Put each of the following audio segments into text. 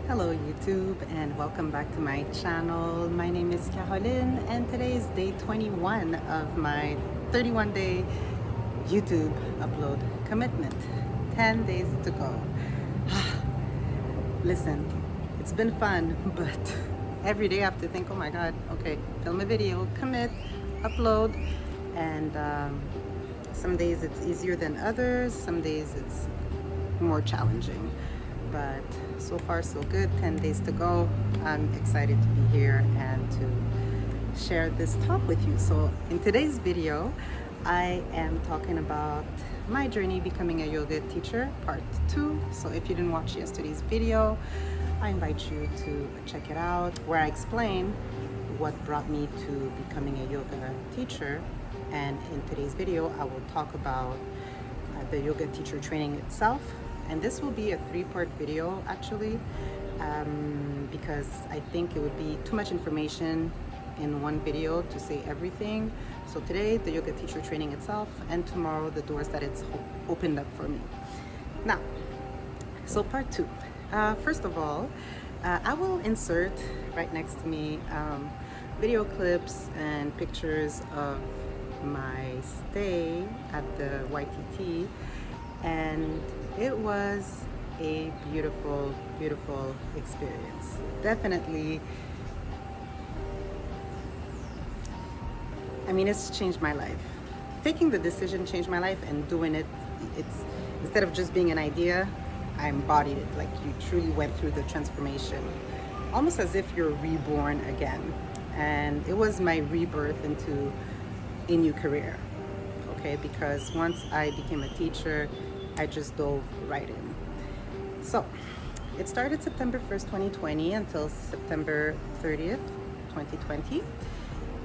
Hello YouTube and welcome back to my channel. My name is Caroline and today is day 21 of my 31-day YouTube upload commitment. 10 days to go. Listen, it's been fun, but every day I have to think, oh my god, okay, film a video, commit, upload, and some days it's easier than others, some days it's more challenging, but so far so good. 10 days to go. I'm excited to be here and to share this talk with you. So in today's video I am talking about my journey becoming a yoga teacher, part 2. So if you didn't watch yesterday's video, I invite you to check it out, where I explain what brought me to becoming a yoga teacher. And in today's video I will talk about the yoga teacher training itself, and this will be a 3-part video actually, because I think it would be too much information in one video to say everything. So today the yoga teacher training itself, and tomorrow the doors that it's opened up for me. Now, so part 2. First of all, I will insert right next to me video clips and pictures of my stay at the YTT, and it was a beautiful experience. Definitely, I mean, it's changed my life. Taking the decision changed my life, and doing it, it's instead of just being an idea, I embodied it. Like, you truly went through the transformation, almost as if you're reborn again. And it was my rebirth into a new career, okay? Because once I became a teacher, I just dove right in. So it started September 1st, 2020 until September 30th, 2020.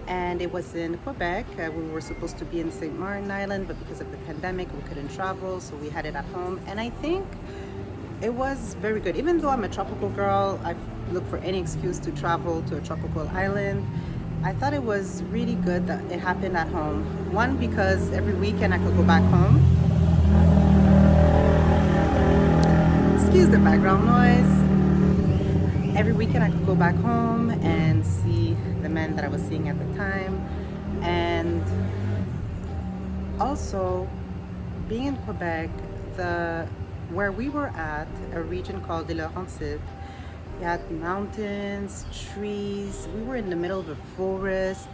And it was in Quebec. We were supposed to be in St. Martin Island, but because of the pandemic, we couldn't travel, so we had it at home. And I think it was very good. Even though I'm a tropical girl, I look for any excuse to travel to a tropical island. I thought it was really good that it happened at home. One, because every weekend I could go back home. Excuse the background noise. Every weekend I could go back home and see the men that I was seeing at the time. And also, being in Quebec, where we were at, a region called the Laurentides, we had mountains, trees. We were in the middle of a forest,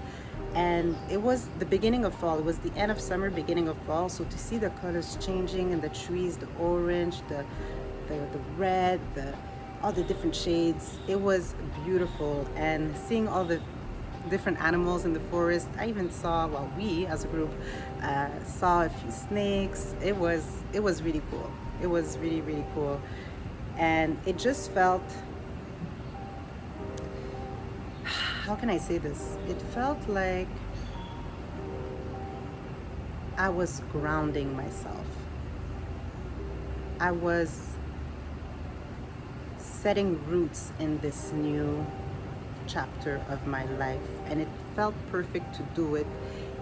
and it was the beginning of fall. It was the end of summer, beginning of fall. So to see the colors changing in the trees, the orange, the red, all the different shades, it was beautiful. And seeing all the different animals in the forest, I even saw, well, we as a group saw a few snakes. It was really cool. It was really cool, and it just felt, how can I say this? It felt like I was grounding myself. I was setting roots in this new chapter of my life, and it felt perfect to do it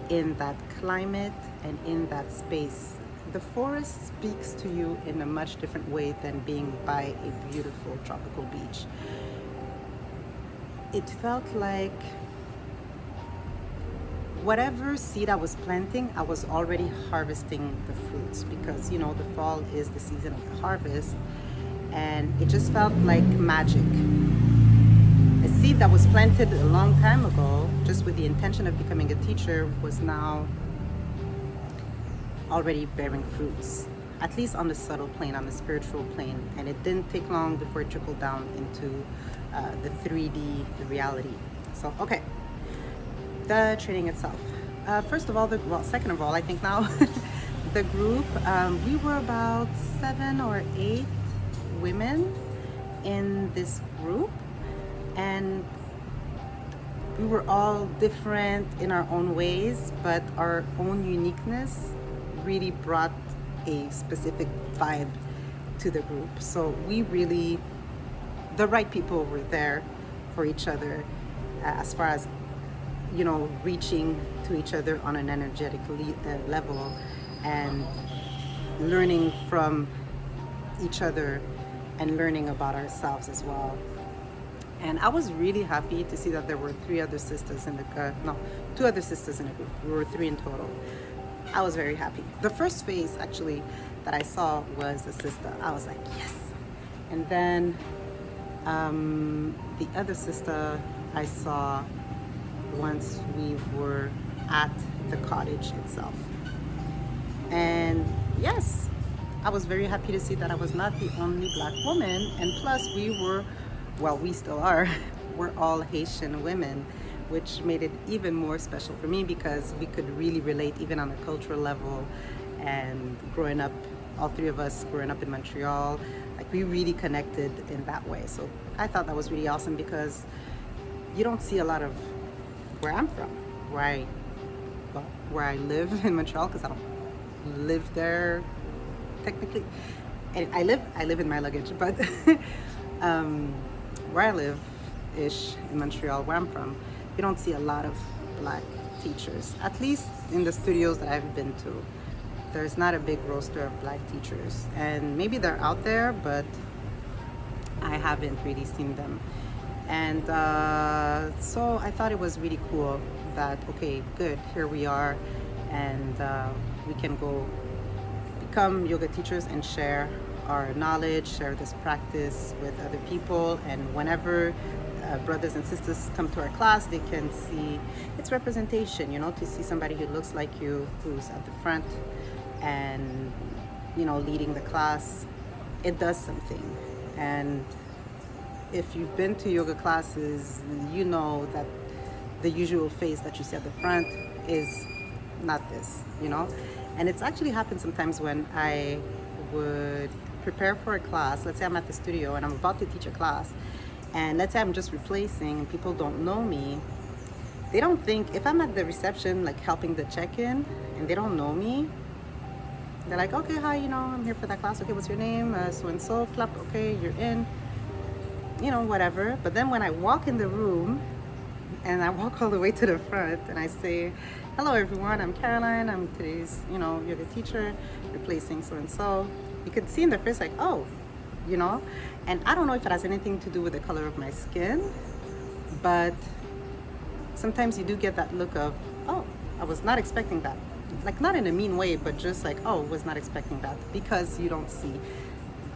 in that climate and in that space. The forest speaks to you in a much different way than being by a beautiful tropical beach. It felt like whatever seed I was planting, I was already harvesting the fruits, because you know the fall is the season of the harvest, and it just felt like magic. A seed that was planted a long time ago, just with the intention of becoming a teacher, was now already bearing fruits, at least on the subtle plane, on the spiritual plane. And it didn't take long before it trickled down into the 3D reality. So, okay, the training itself. First of all, second of all, I think now, the group, we were about 7 or 8 women in this group, and we were all different in our own ways, but our own uniqueness really brought a specific vibe to the group. So we really, the right people were there for each other, as far as, you know, reaching to each other on an energetic level and learning from each other and learning about ourselves as well. And I was really happy to see that there were two other sisters in the group. We were three in total. I was very happy. The first face actually that I saw was a sister. I was like, yes. And then the other sister I saw once we were at the cottage itself. And yes, I was very happy to see that I was not the only Black woman. And plus we still are, we're all Haitian women, which made it even more special for me because we could really relate even on a cultural level. And growing up, all three of us growing up in Montreal, like we really connected in that way. So I thought that was really awesome because you don't see a lot of where I'm from, where I live in Montreal, because I don't live there technically. And I live in my luggage, but where I live ish in Montreal, where I'm from, you don't see a lot of Black teachers, at least in the studios that I've been to. There's not a big roster of Black teachers, and maybe they're out there, but I haven't really seen them. And so I thought it was really cool that, okay, good, here we are, and we can go become yoga teachers and share our knowledge, share this practice with other people. And whenever brothers and sisters come to our class, they can see its representation, to see somebody who looks like you, who's at the front and, leading the class. It does something. And if you've been to yoga classes, you know that the usual face that you see at the front is not this, And it's actually happened sometimes when I would prepare for a class. Let's say I'm at the studio and I'm about to teach a class, and let's say I'm just replacing and people don't know me. They don't think, if I'm at the reception, like helping the check-in, and they don't know me, they're like, okay, hi, I'm here for that class. Okay, what's your name? So-and-so, clap, okay, you're in, whatever. But then when I walk in the room and I walk all the way to the front and I say, hello everyone, I'm Caroline, I'm today's, yoga teacher, replacing so-and-so, you could see in their face like, oh, and I don't know if it has anything to do with the color of my skin, but sometimes you do get that look of, oh, I was not expecting that. Like, not in a mean way, but just like, oh, was not expecting that, because you don't see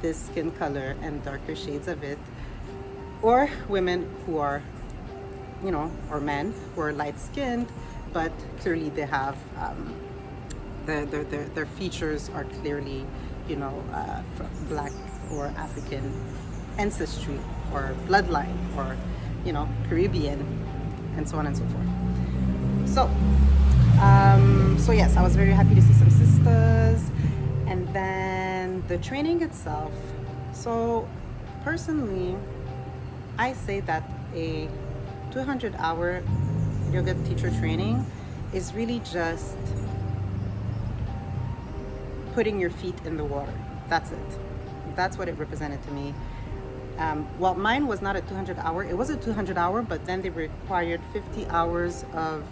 this skin color and darker shades of it, or women who are, or men who are light-skinned, but clearly they have, their features are clearly, from Black or African ancestry or bloodline, or, Caribbean, and so on and so forth. So yes, I was very happy to see some sisters. And then the training itself. So personally, I say that a 200-hour yoga teacher training is really just putting your feet in the water. That's it. That's what it represented to me. Well, mine was not a 200-hour. It was a 200-hour, but then they required 50 hours of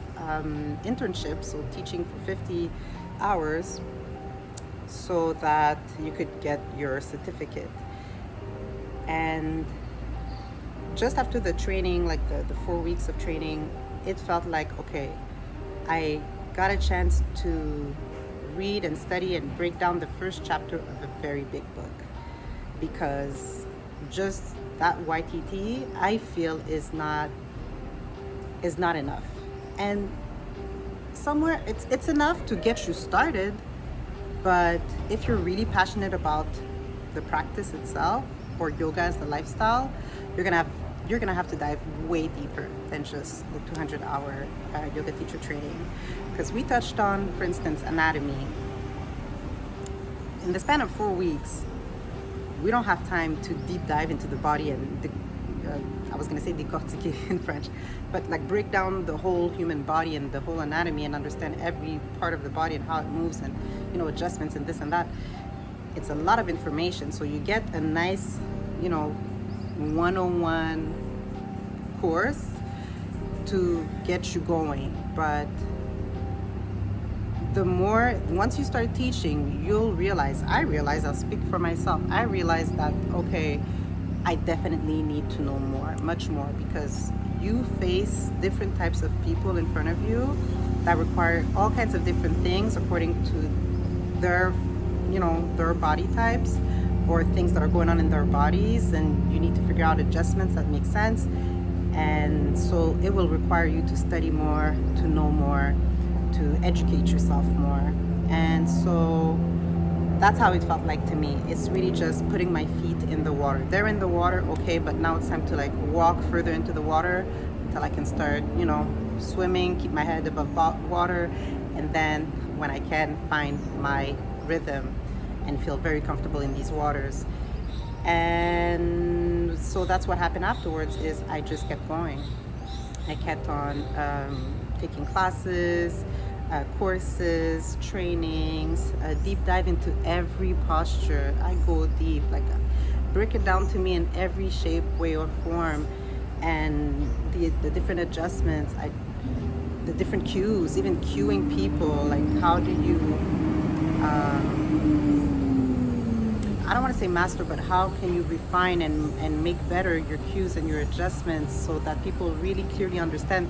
internship, so teaching for 50 hours, so that you could get your certificate. And just after the training, like the 4 weeks of training, it felt like, okay, I got a chance to read and study and break down the first chapter of a very big book, because just that YTT, I feel, is not enough. And somewhere it's enough to get you started, but if you're really passionate about the practice itself, or yoga as the lifestyle, you're gonna have to dive way deeper than just the 200-hour yoga teacher training. Because we touched on, for instance, anatomy. In the span of 4 weeks, we don't have time to deep dive into the body and I was going to say décortiquer in French, but like break down the whole human body and the whole anatomy and understand every part of the body and how it moves and, adjustments and this and that. It's a lot of information. So you get a nice, 101 course to get you going. But the more, once you start teaching, you'll realize, I'll speak for myself, I realize that, okay, I definitely need to know more, much more, because you face different types of people in front of you that require all kinds of different things according to their, their body types or things that are going on in their bodies, and you need to figure out adjustments that make sense. And so it will require you to study more, to know more, to educate yourself more. And so that's how it felt like to me. It's really just putting my feet in the water. They're in the water, okay, but now it's time to like walk further into the water until I can start, swimming, keep my head above water, and then when I can find my rhythm and feel very comfortable in these waters. And so that's what happened afterwards, is I just kept going. I kept on taking classes, courses, trainings, deep dive into every posture. I go deep, like break it down to me in every shape, way, or form, and the different adjustments, the different cues, even cueing people, like how do you, I don't want to say master, but how can you refine and make better your cues and your adjustments so that people really clearly understand.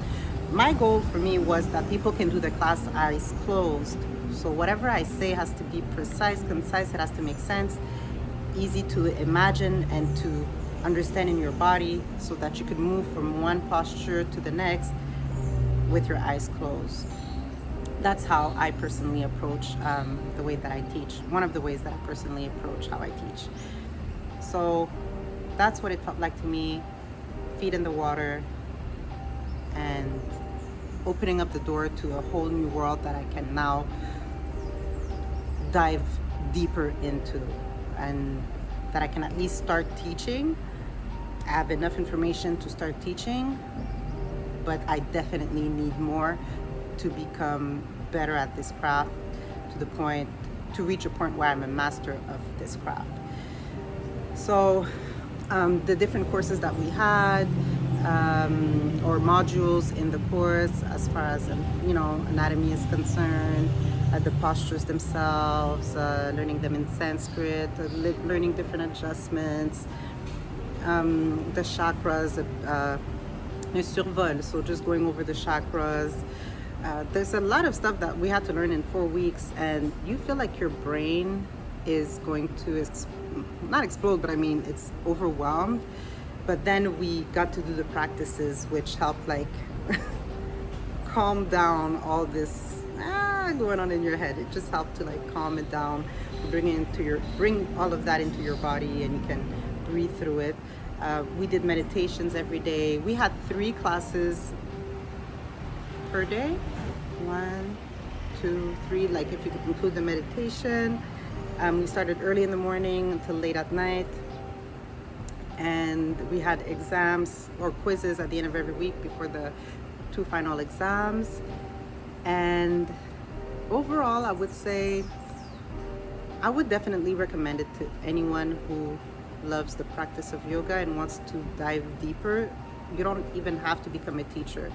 My goal for me was that people can do the class eyes closed. So whatever I say has to be precise, concise, it has to make sense, easy to imagine and to understand in your body, so that you could move from one posture to the next with your eyes closed. That's how I personally approach the way that I teach. One of the ways that I personally approach how I teach. So that's what it felt like to me, feet in the water, and opening up the door to a whole new world that I can now dive deeper into, and that I can at least start teaching. I have enough information to start teaching, but I definitely need more to become better at this craft, to reach a point where I'm a master of this craft. So the different courses that we had, or modules in the course, as far as anatomy is concerned, the postures themselves, learning them in Sanskrit, learning different adjustments, the chakras, le survol, so just going over the chakras. There's a lot of stuff that we had to learn in 4 weeks, and you feel like your brain is going to not explode, but I mean it's overwhelmed. But then we got to do the practices, which helped like calm down all this going on in your head. It just helped to like calm it down, bring all of that into your body, and you can breathe through it. We did meditations every day. We had 3 classes per day. 1, 2, 3, like if you could include the meditation. We started early in the morning until late at night. And we had exams or quizzes at the end of every week before the 2 final exams. And overall, I would say I would definitely recommend it to anyone who loves the practice of yoga and wants to dive deeper. You don't even have to become a teacher.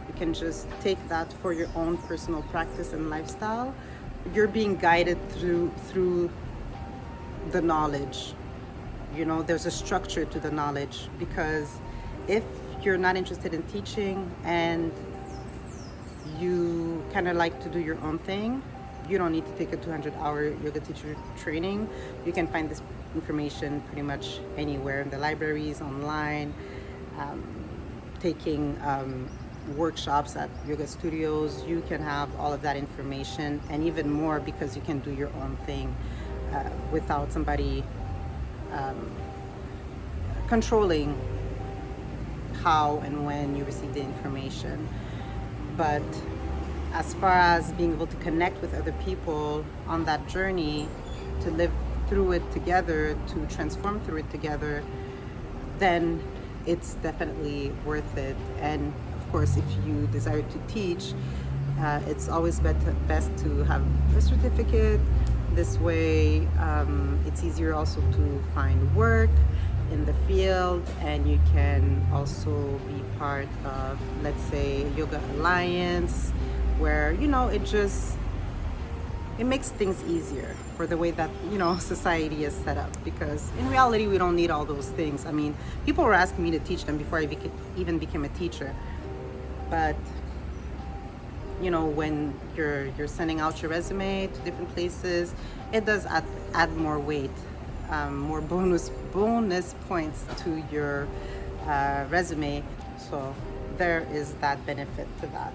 You can just take that for your own personal practice and lifestyle. You're being guided through the knowledge. There's a structure to the knowledge, because if you're not interested in teaching and you kind of like to do your own thing, you don't need to take a 200-hour yoga teacher training. You can find this information pretty much anywhere, in the libraries, online, taking workshops at yoga studios. You can have all of that information and even more, because you can do your own thing without somebody controlling how and when you receive the information. But as far as being able to connect with other people on that journey, to live through it together, to transform through it together, then it's definitely worth it. And of course, if you desire to teach, it's always best to have a certificate. This way, it's easier also to find work in the field, and you can also be part of, let's say, Yoga Alliance, where it just it makes things easier for the way that, you know, society is set up, because in reality we don't need all those things. I mean, people were asking me to teach them before I even became a teacher, but you know, when you're sending out your resume to different places, it does add more weight, more bonus points to your resume. So there is that benefit to that.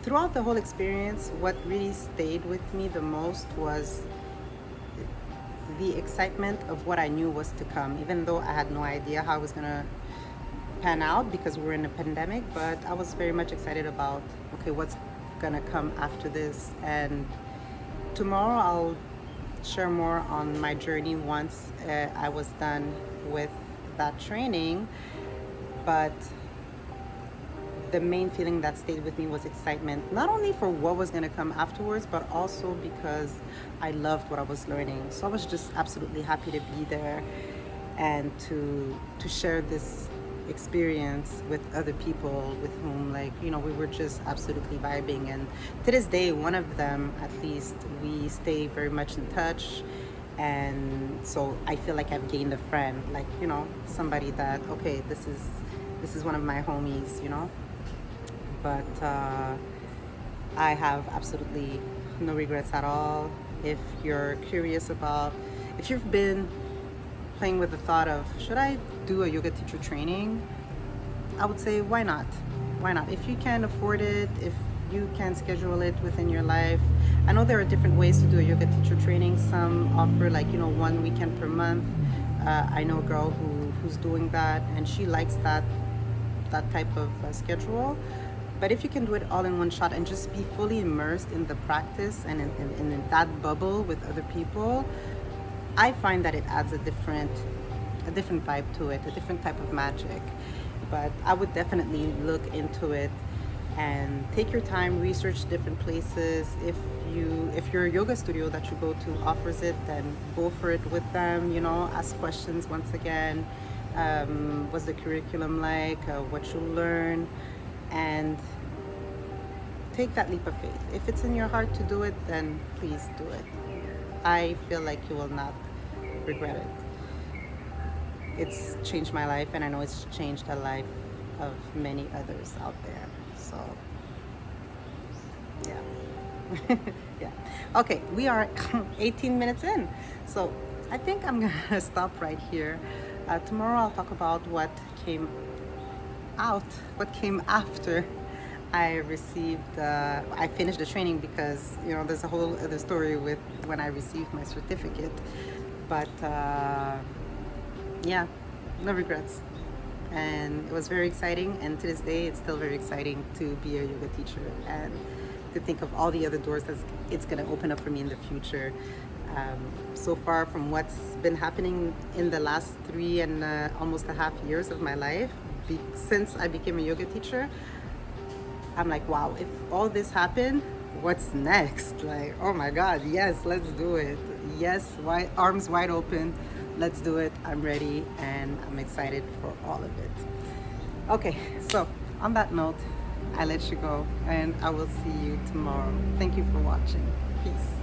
Throughout the whole experience, what really stayed with me the most was the excitement of what I knew was to come, even though I had no idea how it was gonna pan out because we were in a pandemic. But I was very much excited about, okay, what's gonna come after this. And tomorrow I'll share more on my journey once I was done with that training. But the main feeling that stayed with me was excitement, not only for what was going to come afterwards, but also because I loved what I was learning. So I was just absolutely happy to be there and to share this experience with other people with whom, like, you know, we were just absolutely vibing. And to this day, one of them at least, we stay very much in touch. And so I feel like I've gained a friend, like, you know, somebody that, okay, this is one of my homies, you know. But I have absolutely no regrets at all. If you're curious about, if you've been playing with the thought of, should I do a yoga teacher training? I would say, why not? Why not? If you can afford it, if you can schedule it within your life. I know there are different ways to do a yoga teacher training. Some offer, like, you know, 1 weekend per month. I know a girl who's doing that, and she likes that type of schedule. But if you can do it all in one shot and just be fully immersed in the practice and in that bubble with other people, I find that it adds a different vibe to it, a different type of magic. But I would definitely look into it and take your time, research different places. If your yoga studio that you go to offers it, then go for it with them, you know, ask questions once again. What's the curriculum like? What you learn? And take that leap of faith. If it's in your heart to do it, then please do it. I feel like you will not regret it. It's changed my life, and I know it's changed the life of many others out there. So yeah. Yeah. Okay, we are 18 minutes in. So I think I'm gonna stop right here. Tomorrow I'll talk about what came after I finished the training, because, you know, there's a whole other story with when I received my certificate. But yeah, no regrets. And it was very exciting, and to this day it's still very exciting to be a yoga teacher and to think of all the other doors that it's going to open up for me in the future. So far, from what's been happening in the last 3 and almost a half years of my life, since I became a yoga teacher, I'm like, wow, if all this happened, what's next? Like, oh my God, yes, let's do it. Yes, arms wide open, let's do it. I'm ready, and I'm excited for all of it. Okay, so on that note, I let you go, and I will see you tomorrow. Thank you for watching. Peace.